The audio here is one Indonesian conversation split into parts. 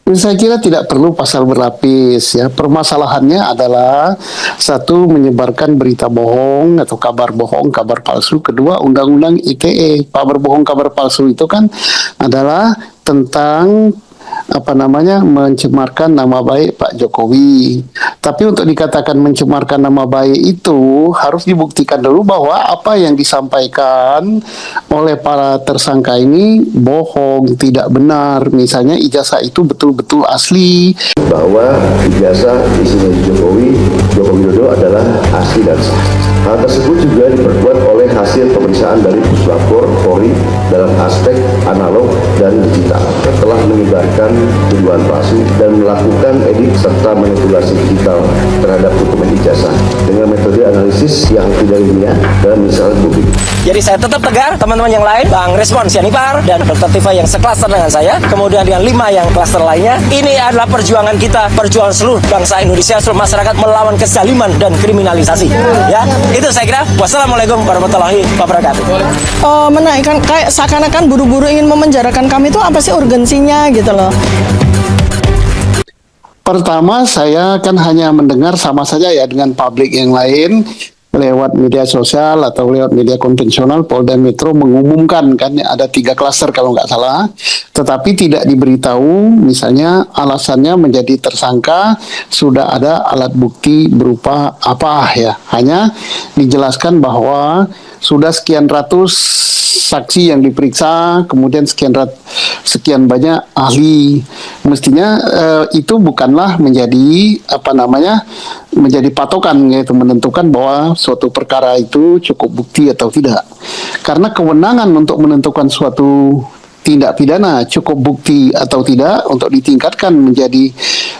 Saya kira tidak perlu pasal berlapis ya. Permasalahannya adalah satu menyebarkan berita bohong atau kabar bohong, kabar palsu. Kedua, Undang-Undang ITE. Kabar bohong, kabar palsu itu kan adalah tentang apa namanya mencemarkan nama baik Pak Jokowi. Tapi untuk dikatakan mencemarkan nama baik itu harus dibuktikan dulu bahwa apa yang disampaikan oleh para tersangka ini bohong, tidak benar. Misalnya ijazah itu betul-betul asli. Bahwa ijazah isinya Joko Widodo adalah asli dan sah. Hal tersebut juga diperkuat oleh hasil pemeriksaan dari Puslapor Polri dalam aspek analog dan digital. Telah menyebarkan tuduhan palsu dan melakukan edit serta manipulasi digital terhadap dokumen ijazah dengan metode analisis yang tidak ilmiah dan misalnya publik. Jadi saya tetap tegar, teman-teman yang lain, Bang Resmon Sianipar dan Dr. Tifa yang seklaster dengan saya, kemudian dengan 5 yang klaster lainnya. Ini adalah perjuangan kita, perjuangan seluruh bangsa Indonesia, seluruh masyarakat melawan kezaliman dan kriminalisasi. Ya, itu saya kira. Wassalamualaikum warahmatullahi wabarakatuh. Menaikkan kayak seakan-akan buru-buru ingin memenjarakan kami itu apa sih urgensinya gitu loh? Pertama, saya kan hanya mendengar sama saja ya dengan publik yang lain lewat media sosial atau lewat media konvensional. Polda Metro mengumumkan kan ada 3 klaster kalau nggak salah, tetapi tidak diberitahu misalnya alasannya menjadi tersangka sudah ada alat bukti berupa apa ya. Hanya dijelaskan bahwa sudah sekian ratus saksi yang diperiksa, kemudian sekian banyak ahli. Mestinya itu bukanlah menjadi menjadi patokan yaitu menentukan bahwa suatu perkara itu cukup bukti atau tidak. Karena kewenangan untuk menentukan suatu tindak pidana cukup bukti atau tidak untuk ditingkatkan menjadi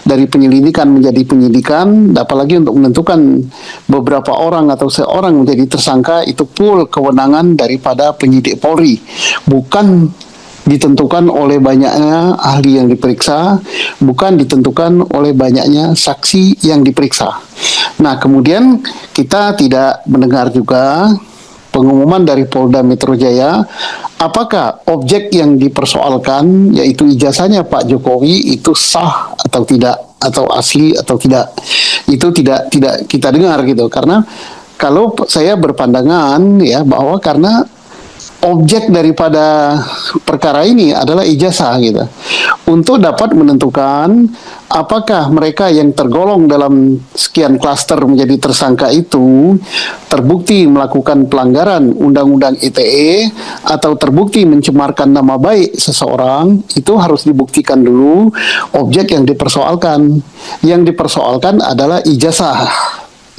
dari penyelidikan menjadi penyidikan, apalagi untuk menentukan beberapa orang atau seorang menjadi tersangka itu full kewenangan daripada penyidik Polri, bukan ditentukan oleh banyaknya ahli yang diperiksa, bukan ditentukan oleh banyaknya saksi yang diperiksa. Nah, kemudian kita tidak mendengar juga pengumuman dari Polda Metro Jaya, apakah objek yang dipersoalkan, yaitu ijazahnya Pak Jokowi itu sah atau tidak, atau asli atau tidak. Itu tidak kita dengar gitu. Karena kalau saya berpandangan ya bahwa karena objek daripada perkara ini adalah ijazah gitu. Untuk dapat menentukan apakah mereka yang tergolong dalam sekian klaster menjadi tersangka itu terbukti melakukan pelanggaran Undang-Undang ITE atau terbukti mencemarkan nama baik seseorang, itu harus dibuktikan dulu objek yang dipersoalkan. Yang dipersoalkan adalah ijazah.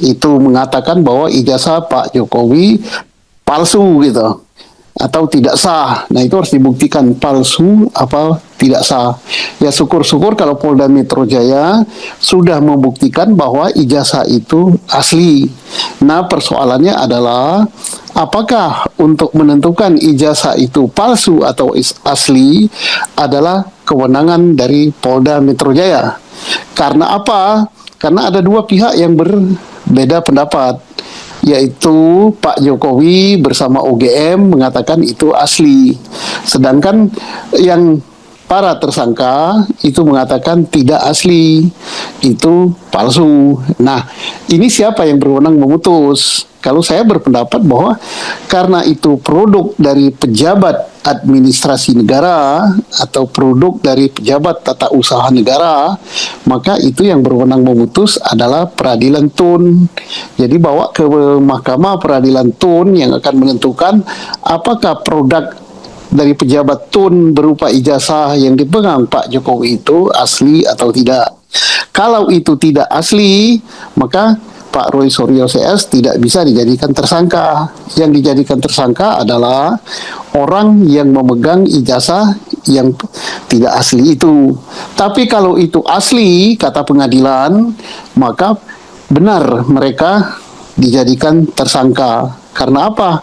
Itu mengatakan bahwa ijazah Pak Jokowi palsu gitu atau tidak sah. Nah, itu harus dibuktikan palsu apa tidak sah. Ya syukur-syukur kalau Polda Metro Jaya sudah membuktikan bahwa ijazah itu asli. Nah, persoalannya adalah apakah untuk menentukan ijazah itu palsu atau asli adalah kewenangan dari Polda Metro Jaya. Karena apa? Karena ada 2 pihak yang berbeda pendapat, yaitu Pak Jokowi bersama UGM mengatakan itu asli, sedangkan yang para tersangka itu mengatakan tidak asli, itu palsu. Nah, ini siapa yang berwenang memutus? Kalau saya berpendapat bahwa karena itu produk dari pejabat administrasi negara atau produk dari pejabat tata usaha negara, maka itu yang berwenang memutus adalah Peradilan Tun. Jadi bawa ke Mahkamah Peradilan Tun yang akan menentukan apakah produk dari pejabat Tun berupa ijazah yang dipegang Pak Jokowi itu asli atau tidak. Kalau itu tidak asli, maka Pak Roy Suryo CS tidak bisa dijadikan tersangka. Yang dijadikan tersangka adalah orang yang memegang ijazah yang tidak asli itu. Tapi kalau itu asli, kata pengadilan, maka benar mereka dijadikan tersangka. Karena apa?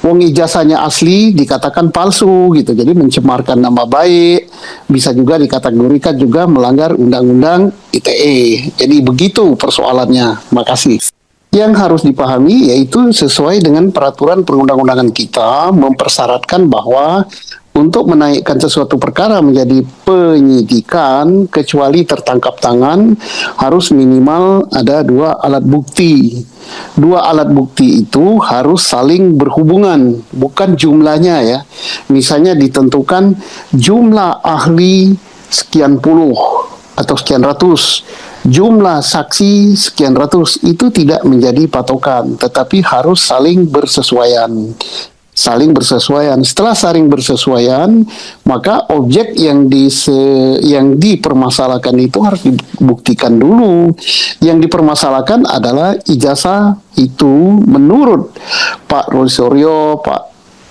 Wong ijazahnya asli dikatakan palsu gitu. Jadi mencemarkan nama baik, bisa juga dikategorikan juga melanggar Undang-Undang ITE. Jadi begitu persoalannya. Makasih. Yang harus dipahami yaitu sesuai dengan peraturan perundang-undangan kita mempersyaratkan bahwa untuk menaikkan sesuatu perkara menjadi penyidikan, kecuali tertangkap tangan, harus minimal ada 2 alat bukti. 2 alat bukti itu harus saling berhubungan, bukan jumlahnya ya. Misalnya ditentukan jumlah ahli sekian puluh atau sekian ratus, jumlah saksi sekian ratus, itu tidak menjadi patokan, tetapi harus saling bersesuaian. Saling bersesuaian. Setelah saling bersesuaian, maka objek yang dipermasalahkan itu harus dibuktikan dulu. Yang dipermasalahkan adalah ijazah itu menurut Pak Rosario, Pak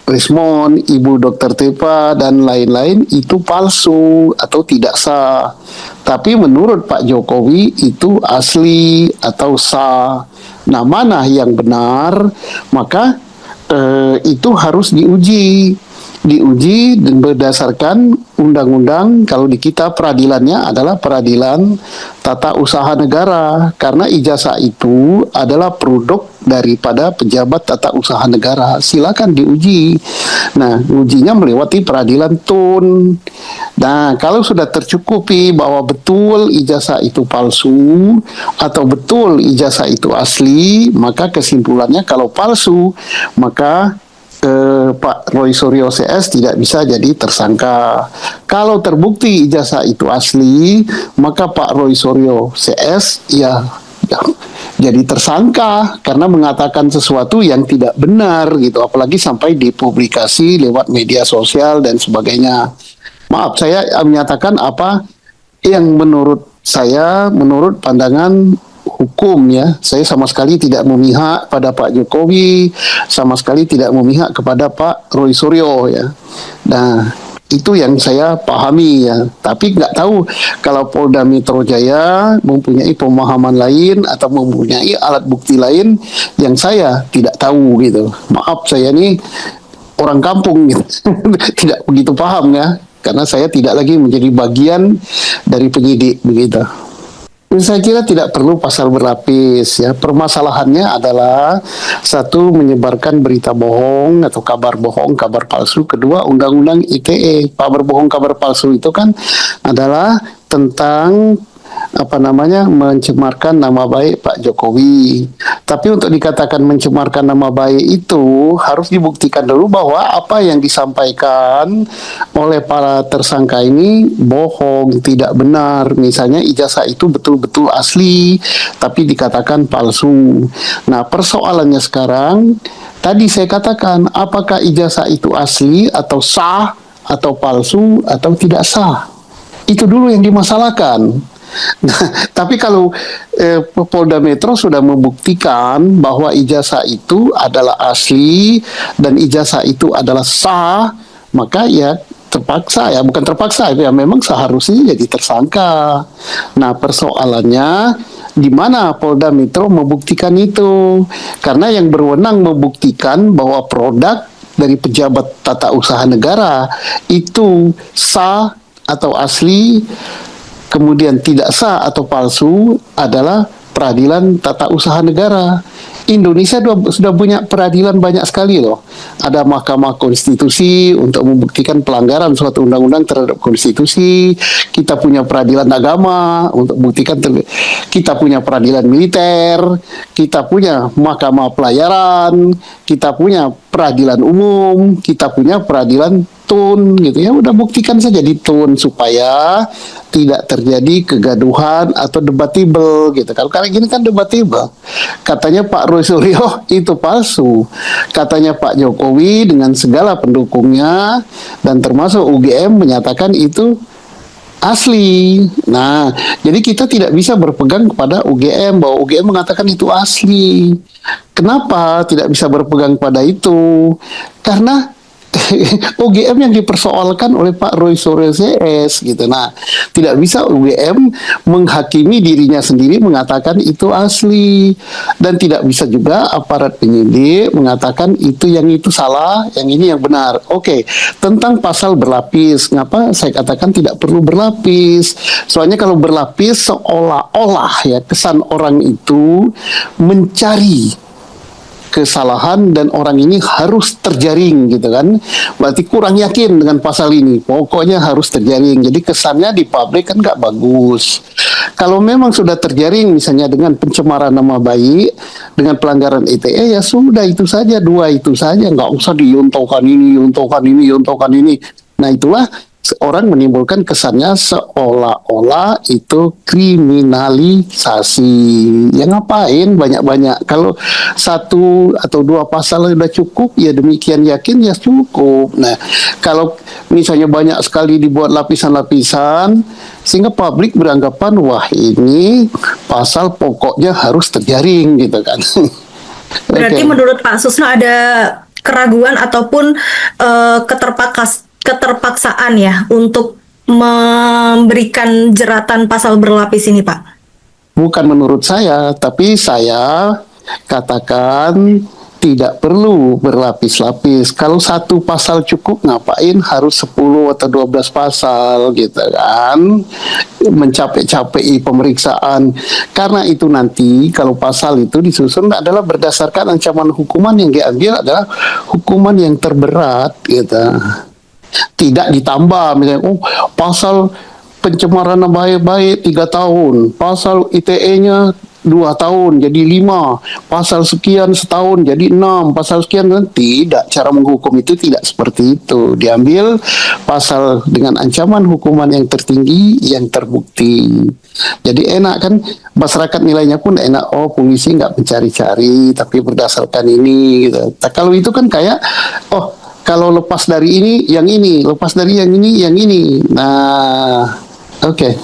Rismon, Ibu Dr. Tepa, dan lain-lain itu palsu atau tidak sah. Tapi menurut Pak Jokowi itu asli atau sah. Nah, mana yang benar? Maka itu harus diuji dan berdasarkan undang-undang. Kalau di kita peradilannya adalah peradilan tata usaha negara, karena ijazah itu adalah produk daripada pejabat tata usaha negara. Silakan diuji. Nah, ujinya melewati peradilan TUN. Nah, kalau sudah tercukupi bahwa betul ijazah itu palsu atau betul ijazah itu asli, maka kesimpulannya kalau palsu, maka Pak Roy Suryo CS tidak bisa jadi tersangka. Kalau terbukti ijazah itu asli, maka Pak Roy Suryo CS ya jadi tersangka karena mengatakan sesuatu yang tidak benar gitu, apalagi sampai dipublikasi lewat media sosial dan sebagainya. Maaf, saya menyatakan apa yang menurut saya, menurut pandangan hukum ya. Saya sama sekali tidak memihak pada Pak Jokowi, sama sekali tidak memihak kepada Pak Roy Suryo ya. Nah, itu yang saya pahami ya. Tapi nggak tahu kalau Polda Metro Jaya mempunyai pemahaman lain atau mempunyai alat bukti lain yang saya tidak tahu gitu. Maaf, saya ini orang kampung gitu. Tidak begitu paham ya, karena saya tidak lagi menjadi bagian dari penyidik begitu. Saya kira tidak perlu pasal berlapis ya. Permasalahannya adalah satu, menyebarkan berita bohong atau kabar bohong, kabar palsu. Kedua, undang-undang ITE. Kabar bohong, kabar palsu itu kan adalah tentang mencemarkan nama baik Pak Jokowi. Tapi untuk dikatakan mencemarkan nama baik itu harus dibuktikan dulu bahwa apa yang disampaikan oleh para tersangka ini bohong, tidak benar. Misalnya ijazah itu betul-betul asli tapi dikatakan palsu. Nah, persoalannya sekarang, tadi saya katakan apakah ijazah itu asli atau sah atau palsu atau tidak sah. Itu dulu yang dimasalahkan. Nah, tapi kalau Polda Metro sudah membuktikan bahwa ijazah itu adalah asli dan ijazah itu adalah sah, maka ya terpaksa ya, bukan terpaksa ya, memang seharusnya jadi tersangka. Nah, persoalannya di mana Polda Metro membuktikan itu? Karena yang berwenang membuktikan bahwa produk dari pejabat tata usaha negara itu sah atau asli, kemudian tidak sah atau palsu adalah peradilan tata usaha negara. Indonesia sudah punya peradilan banyak sekali loh. Ada Mahkamah Konstitusi untuk membuktikan pelanggaran suatu undang-undang terhadap konstitusi. Kita punya peradilan agama untuk membuktikan. Kita punya peradilan militer. Kita punya Mahkamah Pelayaran. Kita punya peradilan umum. Kita punya peradilan TUN gitu ya. Udah buktikan saja di TUN supaya tidak terjadi kegaduhan atau debatable gitu. Kalau kayak gini kan debatable. Katanya Pak Roy Suryo itu palsu. Katanya Pak Jokowi dengan segala pendukungnya dan termasuk UGM menyatakan itu asli. Nah, jadi kita tidak bisa berpegang kepada UGM bahwa UGM mengatakan itu asli. Kenapa tidak bisa berpegang pada itu? Karena UGM yang dipersoalkan oleh Pak Roy Suryo CS gitu. Nah, tidak bisa UGM menghakimi dirinya sendiri mengatakan itu asli, dan tidak bisa juga aparat penyidik mengatakan yang itu salah, yang ini yang benar. Oke, tentang pasal berlapis, ngapa saya katakan tidak perlu berlapis? Soalnya kalau berlapis seolah-olah ya kesan orang itu mencari kesalahan dan orang ini harus terjaring gitu kan. Berarti kurang yakin dengan pasal ini. Pokoknya harus terjaring. Jadi kesannya di publik kan nggak bagus. Kalau memang sudah terjaring misalnya dengan pencemaran nama baik, dengan pelanggaran ITE, ya sudah itu saja, dua itu saja, nggak usah diyuntokan ini, yuntokan ini, yuntokan ini. Nah itulah orang menimbulkan kesannya seolah-olah itu kriminalisasi. Ya ngapain banyak-banyak? Kalau satu atau dua pasal sudah cukup, ya demikian yakin ya cukup. Nah, kalau misalnya banyak sekali dibuat lapisan-lapisan, sehingga publik beranggapan wah ini pasal pokoknya harus terjaring gitu kan. Berarti Oke. menurut Pak Susno ada keraguan ataupun keterpaksaan ya untuk memberikan jeratan pasal berlapis ini, Pak? Bukan menurut saya, tapi saya katakan tidak perlu berlapis-lapis. Kalau satu pasal cukup, ngapain harus 10 atau 12 pasal gitu kan. Mencapek-capeki pemeriksaan. Karena itu nanti kalau pasal itu disusun adalah berdasarkan ancaman hukuman yang diambil adalah hukuman yang terberat gitu. Tidak ditambah misalnya pasal pencemaran nama baik 3 tahun, pasal ITE-nya 2 tahun jadi 5, pasal sekian setahun jadi 6, pasal sekian tidak. Cara menghukum itu tidak seperti itu. Diambil pasal dengan ancaman hukuman yang tertinggi yang terbukti. Jadi enak kan, masyarakat nilainya pun enak. Oh, polisi nggak mencari-cari tapi berdasarkan ini gitu. Nah, kalau itu kan kayak kalau lepas dari ini, yang ini, lepas dari yang ini, yang ini. Nah, oke.